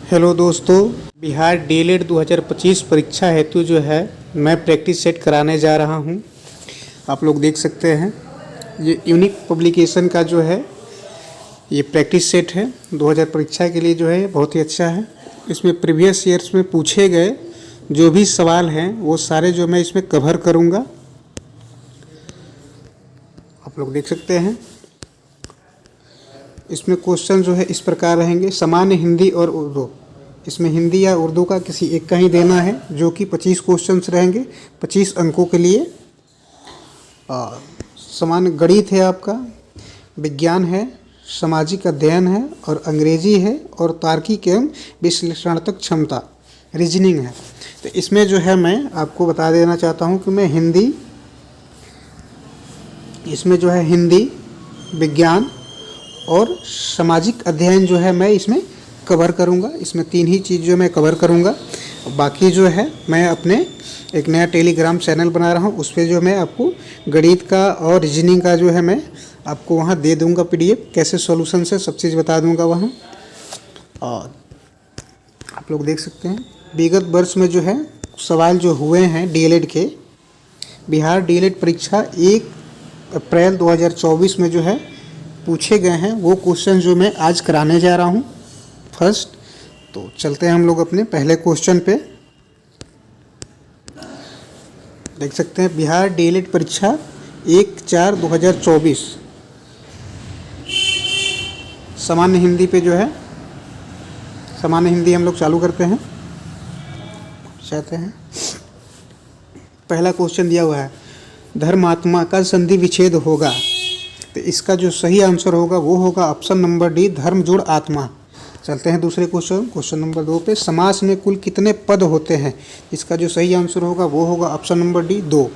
Hello दोस्तों, Bihar DElEd 2025 परीक्षा हेतु जो है मैं प्रैक्टिस सेट कराने जा रहा हूं। आप लोग देख सकते हैं ये यूनिक पब्लिकेशन का जो है ये प्रैक्टिस सेट है 2000 परीक्षा के लिए जो है बहुत ही अच्छा है। इसमें प्रीवियस ईयर्स में पूछे गए जो भी सवाल हैं वो सारे जो मैं इसमें कवर करूँगा। आप लोग देख सकते हैं इसमें क्वेश्चन जो है इस प्रकार रहेंगे। सामान्य हिंदी और उर्दू, इसमें हिंदी या उर्दू का किसी एक का ही देना है जो कि 25 क्वेश्चंस रहेंगे 25 अंकों के लिए। सामान्य गणित है, आपका विज्ञान है, सामाजिक अध्ययन है और अंग्रेजी है और तार्किक एवं विश्लेषणात्मक क्षमता रीजनिंग है। तो इसमें जो है मैं आपको बता देना चाहता हूँ कि मैं हिंदी, इसमें जो है हिंदी, विज्ञान और सामाजिक अध्ययन जो है मैं इसमें कवर करूंगा। इसमें 3 ही चीज़ जो मैं कवर करूंगा। बाकी जो है मैं अपने एक नया टेलीग्राम चैनल बना रहा हूं, उस पर जो मैं आपको गणित का और रीजनिंग का जो है मैं आपको वहां दे दूंगा पीडीएफ, कैसे सॉल्यूशन से सब चीज़ बता दूंगा वहां। और आप लोग देख सकते हैं विगत वर्ष में जो है सवाल जो हुए हैं डीएलएड के, बिहार डीएलएड परीक्षा 1 अप्रैल 2024 में जो है पूछे गए हैं वो क्वेश्चन जो मैं आज कराने जा रहा हूं फर्स्ट। तो चलते हैं हम लोग अपने पहले क्वेश्चन पे। देख सकते हैं बिहार डीएलएड परीक्षा 1/4/2024 सामान्य हिंदी पे जो है, सामान्य हिंदी हम लोग चालू करते हैं। चाहते हैं पहला क्वेश्चन दिया हुआ है धर्मात्मा का संधि विच्छेद होगा, तो इसका जो सही आंसर होगा वो होगा ऑप्शन नंबर डी, धर्म जोड़ आत्मा। चलते हैं दूसरे क्वेश्चन नंबर 2 पे। समास में कुल कितने पद होते हैं, इसका जो सही आंसर होगा वो होगा ऑप्शन नंबर डी, 2।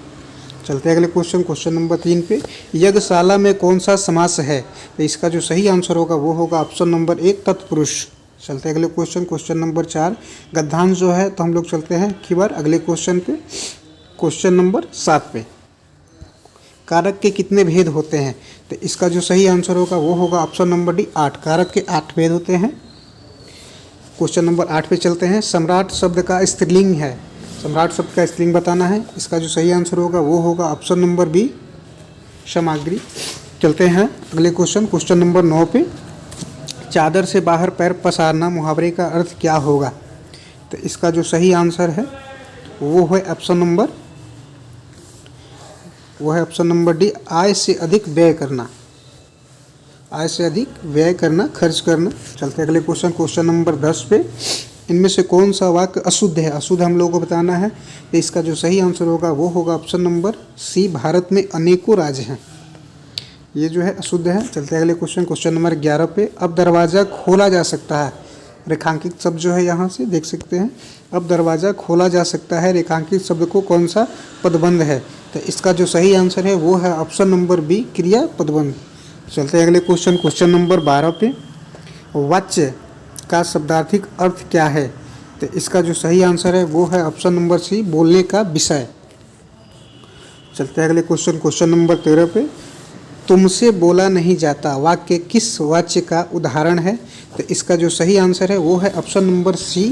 चलते हैं अगले क्वेश्चन नंबर 3 पे। यज्ञशाला में कौन सा समास है, तो इसका जो सही आंसर होगा वो होगा ऑप्शन नंबर 1, तत्पुरुष। चलते हैं अगले क्वेश्चन नंबर 4। गद्यांश जो है तो हम लोग चलते हैं खीवर अगले क्वेश्चन पे, क्वेश्चन नंबर 7 पे। कारक के कितने भेद होते हैं, तो इसका जो सही आंसर होगा वो होगा ऑप्शन नंबर डी, 8। कारक के 8 भेद होते हैं। क्वेश्चन नंबर 8 पे चलते हैं। सम्राट शब्द का स्त्रीलिंग है, सम्राट शब्द का स्त्रीलिंग बताना है, इसका जो सही आंसर होगा वो होगा ऑप्शन नंबर बी, सामग्री। चलते हैं अगले क्वेश्चन नंबर 9 पे। चादर से बाहर पैर पसारना मुहावरे का अर्थ क्या होगा, तो इसका जो सही आंसर है वो है ऑप्शन नंबर डी, आय से अधिक व्यय करना, आय से अधिक व्यय करना, खर्च करना। चलते अगले क्वेश्चन नंबर 10 पे। इनमें से कौन सा वाक्य अशुद्ध है, अशुद्ध हम लोगों को बताना है, तो इसका जो सही आंसर होगा वो होगा ऑप्शन नंबर सी, भारत में अनेकों राज्य हैं, ये जो है अशुद्ध है। चलते अगले क्वेश्चन नंबर 11 पे। अब दरवाज़ा खोला जा सकता है, रेखांकित शब्द जो है यहाँ से देख सकते हैं, अब दरवाज़ा खोला जा सकता है, रेखांकित शब्द को कौन सा पदबंध है, तो इसका जो सही आंसर है वो है ऑप्शन नंबर बी, क्रिया पदबंध। चलते हैं अगले क्वेश्चन नंबर 12 पे। वाच्य का शब्दार्थिक अर्थ क्या है, तो इसका जो सही आंसर है वो है ऑप्शन नंबर सी, बोलने का विषय। चलते हैं अगले क्वेश्चन नंबर 13 पे। तुमसे बोला नहीं जाता वाक्य किस वाच्य का उदाहरण है, तो इसका जो सही आंसर है वो है ऑप्शन नंबर सी,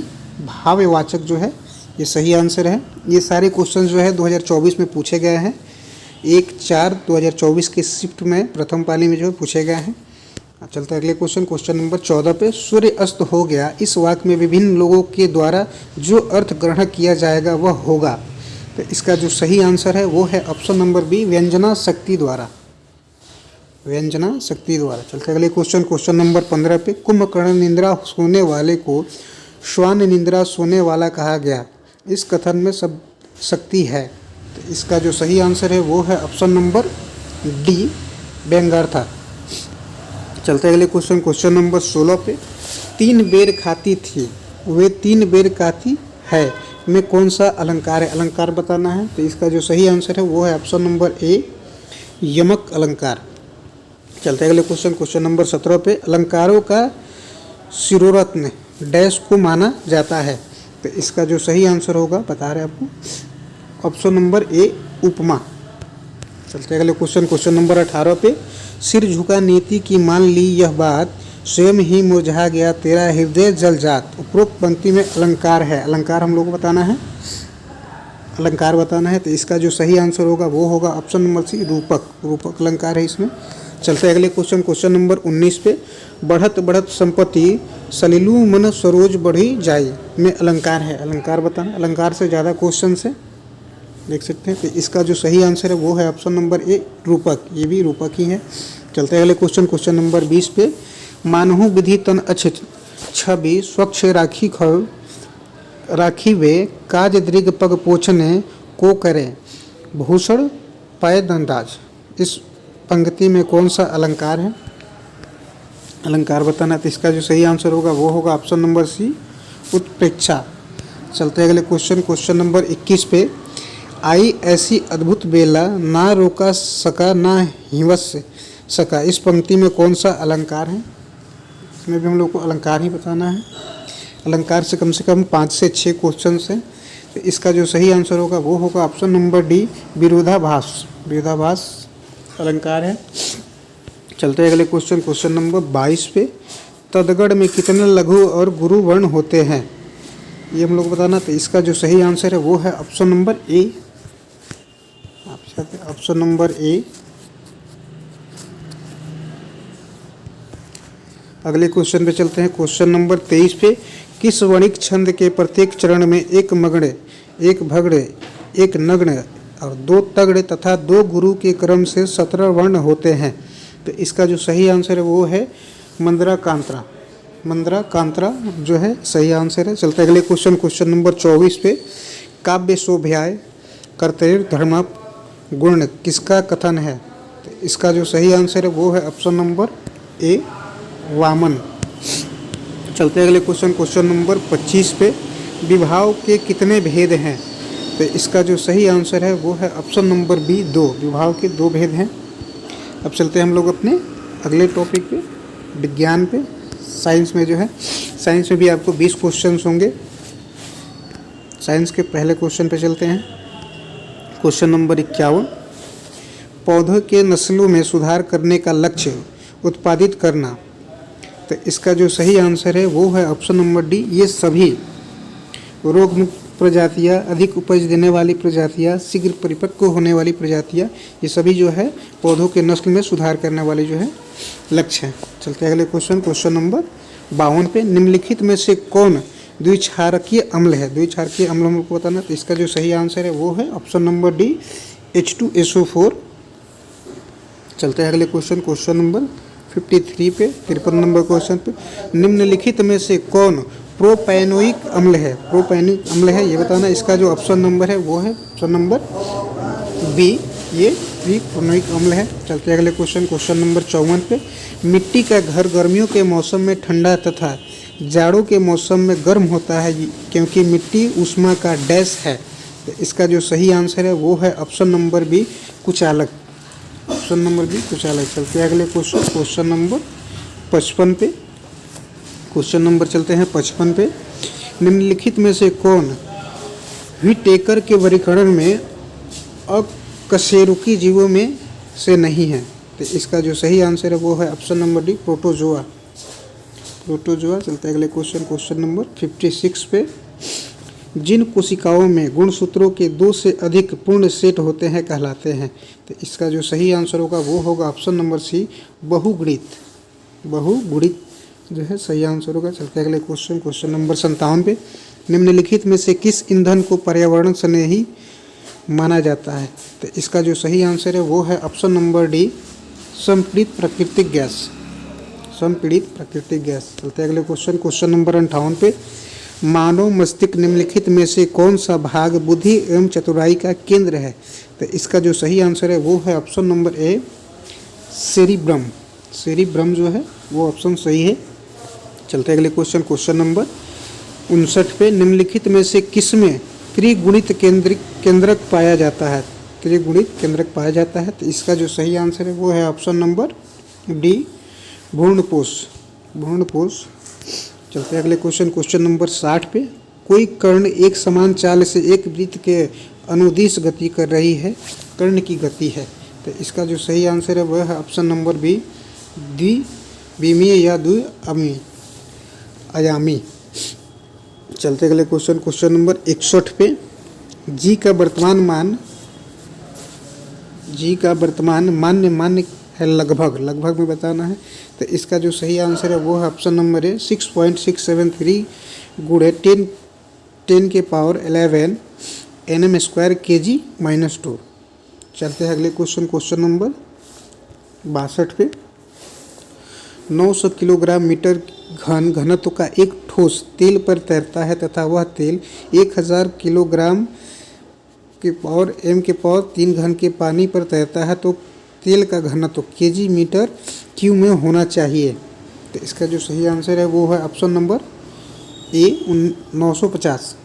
भाववाचक जो है ये सही आंसर है। ये सारे क्वेश्चन जो है 2024 में पूछे गए हैं, 1/4/2024 के शिफ्ट में प्रथम पाली में जो है पूछे गए हैं। चलते अगले क्वेश्चन नंबर 14 पे। सूर्य अस्त हो गया, इस वाक्य में विभिन्न लोगों के द्वारा जो अर्थ ग्रहण किया जाएगा वह होगा, तो इसका जो सही आंसर है वो है ऑप्शन नंबर बी, व्यंजना शक्ति द्वारा, व्यंजना शक्ति द्वारा। चलते अगले क्वेश्चन नंबर 15 पे। कुंभकर्ण निंद्रा सोने वाले को श्वान निंद्रा सोने वाला कहा गया, इस कथन में सब शक्ति है, तो इसका जो सही आंसर है वो है ऑप्शन नंबर डी, व्यंग्यार्था। चलते अगले क्वेश्चन नंबर 16 पे। 3 बेर खाती थी, वे 3 बेर खाती है में कौन सा अलंकार है, अलंकार बताना है, तो इसका जो सही आंसर है वो है ऑप्शन नंबर ए, यमक अलंकार। चलते अगले क्वेश्चन नंबर 17 पे। अलंकारों का शिरोरत्न डैश को माना जाता है, तो इसका जो सही आंसर होगा बता रहे आपको ऑप्शन नंबर ए, उपमा। चलते अगले क्वेश्चन नंबर 18 पे। सिर झुका नीति की मान ली यह बात स्वयं ही मुरझा गया तेरा हृदय जल जात। उपरोक्त पंक्ति में अलंकार है, अलंकार हम लोग को बताना है, अलंकार बताना है। तो इसका जो सही आंसर होगा वो होगा ऑप्शन नंबर सी, रूपक। रूपक अलंकार है इसमें। चलते हैं अगले क्वेश्चन, क्वेश्चन नंबर 19 पे। बढ़त बढ़त संपत्ति सलिलू मन सरोज बढ़ी जाए में अलंकार है, अलंकार बताना। अलंकार से ज़्यादा क्वेश्चन है, देख सकते हैं। तो इसका जो सही आंसर है वो है ऑप्शन नंबर ए, रूपक। ये भी रूपक ही है। चलते हैं अगले क्वेश्चन, क्वेश्चन नंबर 20 पे। मानहु विधि तन अच्छ छवि स्वच्छ राखी वे काज दृग पग पोछने को करे भूषण पाए दंडाज। इस पंक्ति में कौन सा अलंकार है, अलंकार बताना। तो इसका जो सही आंसर होगा वो होगा ऑप्शन नंबर सी, उत्प्रेक्षा। चलते हैं अगले क्वेश्चन, क्वेश्चन नंबर 21 पे। आई ऐसी अद्भुत बेला ना रोका सका ना हिवस सका। इस पंक्ति में कौन सा अलंकार है, इसमें भी हम लोग को अलंकार ही बताना है। अलंकार से कम 5 से 6 क्वेश्चन हैं। तो इसका जो सही आंसर होगा वो होगा ऑप्शन नंबर डी, विरोधाभास। विरोधाभास अलंकार है। चलते हैं अगले क्वेश्चन, क्वेश्चन नंबर 22 पे। तदगढ़ में कितने लघु और गुरु वर्ण होते हैं, ये हम लोग बताना। तो इसका जो सही आंसर है वो है option number A, option number A. अगले क्वेश्चन पे चलते हैं, क्वेश्चन नंबर 23 पे। किस वर्णिक छंद के प्रत्येक चरण में एक मगड़े, एक भगड़े, एक नग्न और 2 तगड़े तथा 2 गुरु के क्रम से 17 वर्ण होते हैं। तो इसका जो सही आंसर है वो है मंदरा कांतरा। मंदरा कांतरा जो है सही आंसर है। चलते अगले क्वेश्चन, क्वेश्चन नंबर 24 पे। काव्य शोभ्याय कर्तव्य धर्म गुण किसका कथन है। तो इसका जो सही आंसर है वो है ऑप्शन नंबर ए, वामन। चलते अगले क्वेश्चन, क्वेश्चन नंबर 25 पे। विभाव के कितने भेद हैं। तो इसका जो सही आंसर है वो है ऑप्शन नंबर बी, 2। विभाव के 2 भेद हैं। अब चलते हैं हम लोग अपने अगले टॉपिक पे, विज्ञान पे। साइंस में जो है, साइंस में भी आपको 20 क्वेश्चन होंगे। साइंस के पहले क्वेश्चन पे चलते हैं, क्वेश्चन नंबर 51। पौधों के नस्लों में सुधार करने का लक्ष्य उत्पादित करना। तो इसका जो सही आंसर है वो है ऑप्शन नंबर डी, ये सभी रोग मुक्त प्रजातियाँ, अधिक उपज देने वाली प्रजातियाँ, शीघ्र परिपक्व होने वाली प्रजातियाँ, ये सभी जो है पौधों के नस्ल में सुधार करने वाले जो है लक्ष्य हैं। चलते हैं अगले क्वेश्चन, क्वेश्चन नंबर 52 पे। निम्नलिखित में से कौन द्विक्षारकीय अम्ल है। द्विक्षारकीय अम्ल हम लोग को बताना। तो इसका जो सही आंसर है वो है ऑप्शन नंबर डी, H2SO4। चलते हैं अगले क्वेश्चन, क्वेश्चन नंबर 53 पे, 53 नंबर क्वेश्चन पे। निम्नलिखित में से कौन प्रोपैनोइक अम्ल है। प्रोपैनिक अम्ल है ये बताना। इसका जो ऑप्शन नंबर है वो है ऑप्शन नंबर बी, ये प्रोपैनोइक अम्ल है। चलते हैं अगले क्वेश्चन, क्वेश्चन नंबर 54 पे। मिट्टी का घर गर्मियों के मौसम में ठंडा तथा जाड़ों के मौसम में गर्म होता है क्योंकि मिट्टी ऊष्मा का डैश है। तो इसका जो सही आंसर है वो है ऑप्शन नंबर बी, कुचालक। ऑप्शन नंबर बी, कुचालक। चलते हैं अगले क्वेश्चन, क्वेश्चन नंबर 55 पे। क्वेश्चन नंबर चलते हैं 55 पे। निम्नलिखित में से कौन व्हिटेकर के वर्गीकरण में अकशेरुकी जीवों में से नहीं है। तो इसका जो सही आंसर है वो है option number D, protozoa. Protozoa. चलते हैं अगले क्वेश्चन, क्वेश्चन नंबर 56 पे। जिन कोशिकाओं में गुणसूत्रों के 2 से अधिक पूर्ण सेट होते हैं कहलाते हैं। तो इसका जो सही आंसर होगा वो होगा ऑप्शन नंबर सी, बहुगुणित। बहुगुणित जो है सही आंसर होगा। चलते हैं अगले क्वेश्चन, क्वेश्चन नंबर 57 पे। निम्नलिखित में से किस ईंधन को पर्यावरण स्नेही माना जाता है। तो इसका जो सही आंसर है वो है ऑप्शन नंबर डी, संपीड़ित प्राकृतिक गैस। संपीड़ित प्राकृतिक गैस। चलते हैं अगले क्वेश्चन, क्वेश्चन नंबर 58 पे। मानव मस्तिष्क निम्नलिखित में से कौन सा भाग बुद्धि एवं चतुराई का केंद्र है। तो इसका जो सही आंसर है वो है option number A, cerebrum. Cerebrum जो है वो ऑप्शन सही है। चलते हैं अगले क्वेश्चन, क्वेश्चन नंबर 59 पे। निम्नलिखित में से किसमें त्रिगुणित केंद्रक पाया जाता है। त्रिगुणित केंद्रक पाया जाता है। तो इसका जो सही आंसर है वो है ऑप्शन नंबर डी, भ्रूणपोष। भ्रूणपोष। चलते हैं अगले क्वेश्चन, क्वेश्चन नंबर 60 पे। कोई कर्ण एक समान चाल से एक वृत्त के अनुदिश गति कर रही है, कर्ण की गति है। तो इसका जो सही आंसर है वह है ऑप्शन नंबर बी, द्विमीय या द्विअमीय अयामी। चलते अगले क्वेश्चन नंबर 61 पे। जी का वर्तमान मान्य है लगभग में बताना है। तो इसका जो सही आंसर है वो है ऑप्शन नंबर ए 6.673 गुणे 10 के पावर 11 nm² kg-2। चलते हैं अगले क्वेश्चन नंबर 62 पे। 900 किलोग्राम मीटर घनत्व का एक ठोस तेल पर तैरता है तथा वह तेल 1000 किलोग्राम के पावर m³ घन के पानी पर तैरता है, तो तेल का घनत्व kg/m³ में होना चाहिए। तो इसका जो सही आंसर है वो है ऑप्शन नंबर ए 950।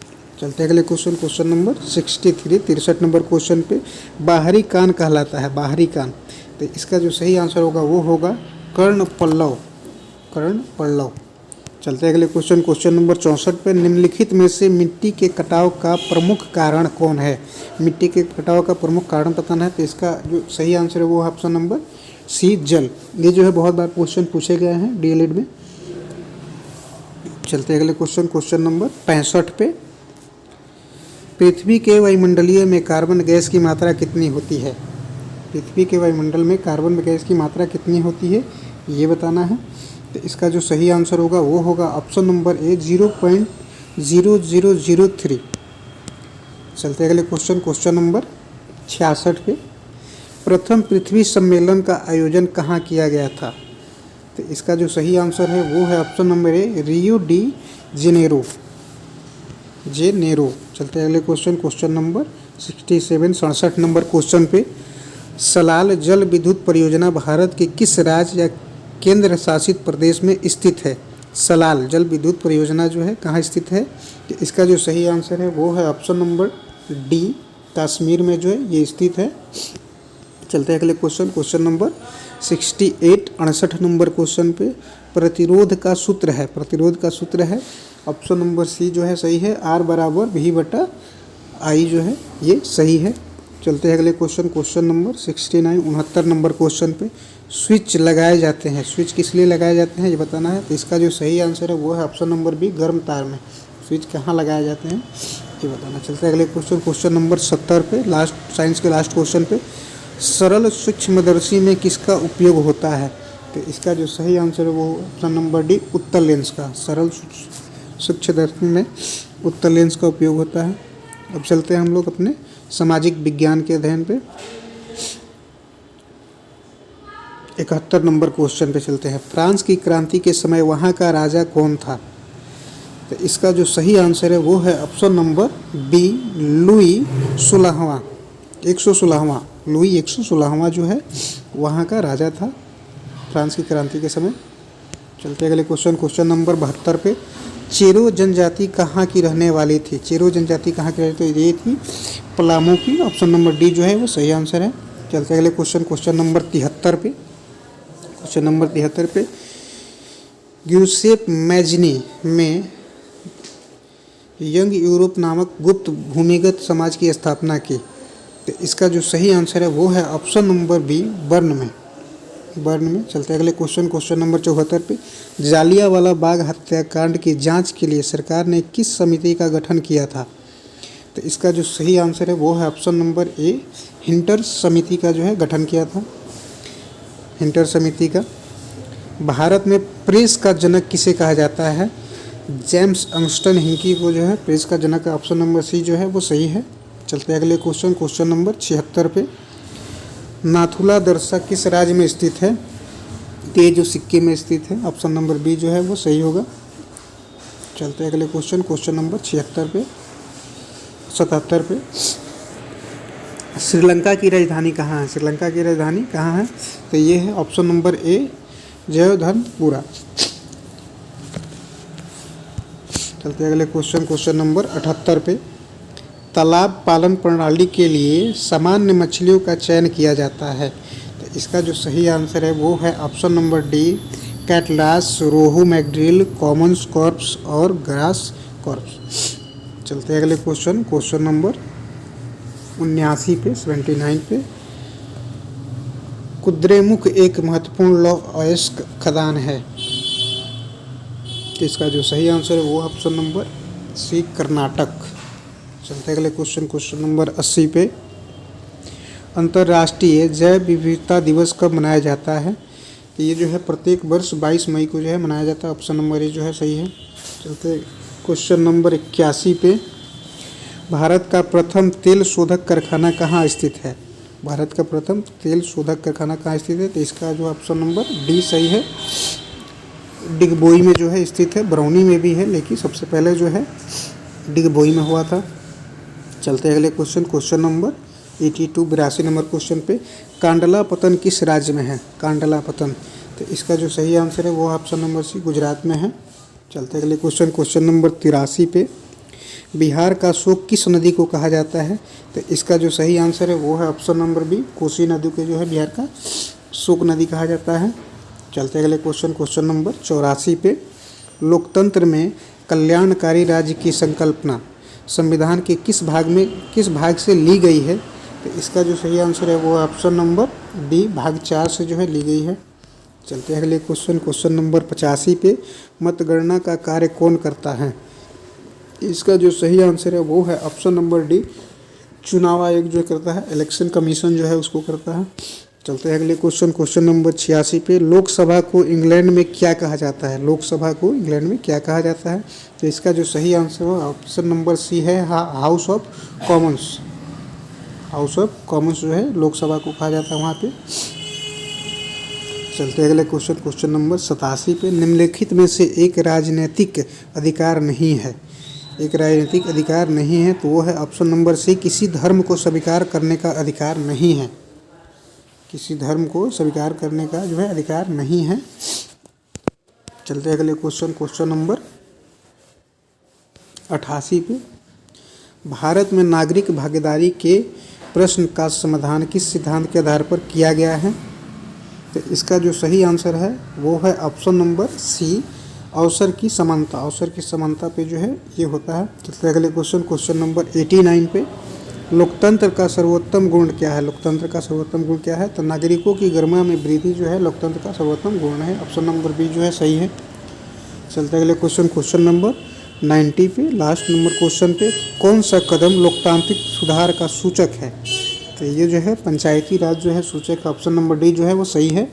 चलते अगले क्वेश्चन नंबर 63 नंबर क्वेश्चन पे। बाहरी कान कहलाता है, बाहरी कान। तो इसका जो सही आंसर होगा वो होगा कर्ण पल्लव। चलते अगले क्वेश्चन नंबर 64 पे। निम्नलिखित में से मिट्टी के कटाव का प्रमुख कारण कौन है? मिट्टी के कटाव का प्रमुख कारण बताना है। तो इसका जो सही आंसर है वो है ऑप्शन नंबर सी जल। ये जो है बहुत बार क्वेश्चन पूछे गए हैं डीएलएड में। चलते अगले क्वेश्चन नंबर 65 पे। पृथ्वी के वायुमंडलीय में कार्बन गैस की मात्रा कितनी होती है? पृथ्वी के वायुमंडल में कार्बन गैस की मात्रा कितनी होती है ये बताना है। तो इसका जो सही आंसर होगा वो होगा ऑप्शन नंबर ए 0.0003। चलते अगले क्वेश्चन नंबर 66 पे। प्रथम पृथ्वी सम्मेलन का आयोजन कहाँ किया गया था? तो इसका जो सही आंसर है वो है option number A Rio de Janeiro. चलते अगले क्वेश्चन नंबर 67 नंबर क्वेश्चन पे। सलाल जल विद्युत परियोजना भारत के किस राज्य या केंद्र शासित प्रदेश में स्थित है? सलाल जल विद्युत परियोजना जो है कहाँ स्थित है? तो इसका जो सही आंसर है वो है ऑप्शन नंबर डी कश्मीर में जो है ये स्थित है। चलते हैं अगले क्वेश्चन नंबर 68 नंबर क्वेश्चन पे। प्रतिरोध का सूत्र है ऑप्शन नंबर सी जो है सही है, R = V/I जो है ये सही है। चलते हैं अगले क्वेश्चन नंबर 69 नंबर क्वेश्चन पे। स्विच लगाए जाते हैं, स्विच किस लिए लगाए जाते हैं ये बताना है। तो इसका जो सही आंसर है वो है ऑप्शन नंबर बी गर्म तार में। स्विच कहाँ लगाए जाते हैं ये बताना। चलते हैं अगले क्वेश्चन नंबर 70 पे। साइंस के लास्ट क्वेश्चन पे। सरल सूक्ष्मदर्शी में किसका उपयोग होता है? तो इसका जो सही आंसर है वो ऑप्शन नंबर डी उत्तल लेंस का। सरल सूक्ष्मदर्शी में उत्तल लेंस का उपयोग होता है। अब चलते हैं हम लोग अपने सामाजिक विज्ञान के अध्ययन पे। 71 नंबर क्वेश्चन पे चलते हैं। फ्रांस की क्रांति के समय वहाँ का राजा कौन था? तो इसका जो सही आंसर है वो है ऑप्शन नंबर बी लुई 116वां। लुई 116वां जो है वहाँ का राजा था फ्रांस की क्रांति के समय। चलते अगले क्वेश्चन नंबर 72 पे। चेरो जनजाति कहाँ की रहने वाली थी? चेरो जनजाति कहाँ की रहने वाली थी? ये थी पलामू की। ऑप्शन नंबर डी जो है वो सही आंसर है। चलते अगले क्वेश्चन नंबर 73 पे। क्वेश्चन नंबर 73 पे। ग्यूसेप मैजनी में यंग यूरोप नामक गुप्त भूमिगत समाज की स्थापना की। तो इसका जो सही आंसर है वो है ऑप्शन नंबर बी बर्न में। चलते अगले क्वेश्चन नंबर 74 पे। जालियांवाला बाग हत्याकांड की जांच के लिए सरकार ने किस समिति का गठन किया था? तो इसका जो सही आंसर है वो है ऑप्शन नंबर ए हिंटर समिति का जो है गठन किया था। हिंटर समिति का। भारत में प्रेस का जनक किसे कहा जाता है? जेम्स अंगस्टन हिंकी को जो है प्रेस का जनक। ऑप्शन नंबर सी जो है वो सही है। चलते अगले क्वेश्चन नंबर 76 पे। नाथुला दर्शा किस राज्य में स्थित है? ये जो सिक्किम में स्थित है। ऑप्शन नंबर बी जो है वो सही होगा। चलते अगले क्वेश्चन नंबर 77 पे। श्रीलंका की राजधानी कहाँ है? श्रीलंका की राजधानी कहाँ है? तो ये है ऑप्शन नंबर ए जयधनपुरा। चलते अगले क्वेश्चन नंबर 78 पे। तालाब पालन प्रणाली के लिए सामान्य मछलियों का चयन किया जाता है। तो इसका जो सही आंसर है वो है ऑप्शन नंबर डी कैटलास, रोहू, मैक्ड्रिल, कॉमन कॉर्प्स और ग्रास कॉर्प्स। चलते अगले क्वेश्चन नंबर 79 पे 79 पे। कुद्रेमुख एक महत्वपूर्ण लौह अयस्क खदान है। तो इसका जो सही आंसर है वो ऑप्शन नंबर सी, कर्नाटक। चलते अगले क्वेश्चन नंबर 80 पे। अंतर्राष्ट्रीय जैव विविधता दिवस कब मनाया जाता है? तो ये जो है प्रत्येक वर्ष 22 मई को जो है मनाया जाता है। ऑप्शन नंबर ए जो है सही है। चलते क्वेश्चन नंबर 81 पे। भारत का प्रथम तेल शोधक कारखाना कहाँ स्थित है? भारत का प्रथम तेल शोधक कारखाना कहाँ स्थित है? तो इसका जो ऑप्शन नंबर डी सही है। डिगबोई में जो है स्थित है। बरौनी में भी है, लेकिन सबसे पहले जो है डिगबोई में हुआ था। चलते अगले क्वेश्चन नंबर 82, 82 नंबर क्वेश्चन पे। कांडला पतन किस राज्य में है? कांडला पतन। तो इसका जो सही आंसर है वो ऑप्शन नंबर सी, गुजरात में है। चलते अगले क्वेश्चन नंबर 83 पे। बिहार का शोक किस नदी को कहा जाता है? तो इसका जो सही आंसर है वो है ऑप्शन नंबर बी, कोसी नदी को जो है बिहार का शोक नदी कहा जाता है। चलते अगले क्वेश्चन नंबर 84 पे। लोकतंत्र में कल्याणकारी राज्य की संकल्पना संविधान के किस भाग से ली गई है? तो इसका जो सही आंसर है वो ऑप्शन नंबर डी, भाग 4 से जो है ली गई है। चलते हैं अगले क्वेश्चन नंबर 85 पे। मतगणना का कार्य कौन करता है? इसका जो सही आंसर है वो है ऑप्शन नंबर डी, चुनाव आयोग जो करता है, इलेक्शन कमीशन जो है उसको करता है। चलते हैं अगले क्वेश्चन नंबर 86 पे। लोकसभा को इंग्लैंड में क्या कहा जाता है? लोकसभा को इंग्लैंड में क्या कहा जाता है? तो इसका जो सही आंसर है ऑप्शन नंबर सी है, house of Commons. House of Commons जो है लोकसभा को कहा जाता है वहाँ पे। चलते हैं अगले क्वेश्चन नंबर 87 पे। निम्नलिखित में से एक राजनीतिक अधिकार नहीं है। एक राजनीतिक अधिकार नहीं है तो वो है ऑप्शन नंबर सी, किसी धर्म को स्वीकार करने का अधिकार नहीं है। किसी धर्म को स्वीकार करने का जो है अधिकार नहीं है। चलते हैं अगले क्वेश्चन नंबर 88 पे। भारत में नागरिक भागीदारी के प्रश्न का समाधान किस सिद्धांत के आधार पर किया गया है? तो इसका जो सही आंसर है वो है ऑप्शन नंबर सी, अवसर की समानता। अवसर की समानता पे जो है ये होता है। चलते अगले क्वेश्चन नंबर 89 पे। लोकतंत्र का सर्वोत्तम गुण क्या है? लोकतंत्र का सर्वोत्तम गुण क्या है? तो नागरिकों की गरिमा में वृद्धि जो है लोकतंत्र का सर्वोत्तम गुण है। ऑप्शन नंबर बी जो है सही है। चलते अगले क्वेश्चन नंबर 90 पे, लास्ट नंबर क्वेश्चन पे। कौन सा कदम लोकतांत्रिक सुधार का सूचक है? तो ये जो है पंचायती राज जो है सूचक, ऑप्शन नंबर डी जो है वो सही है।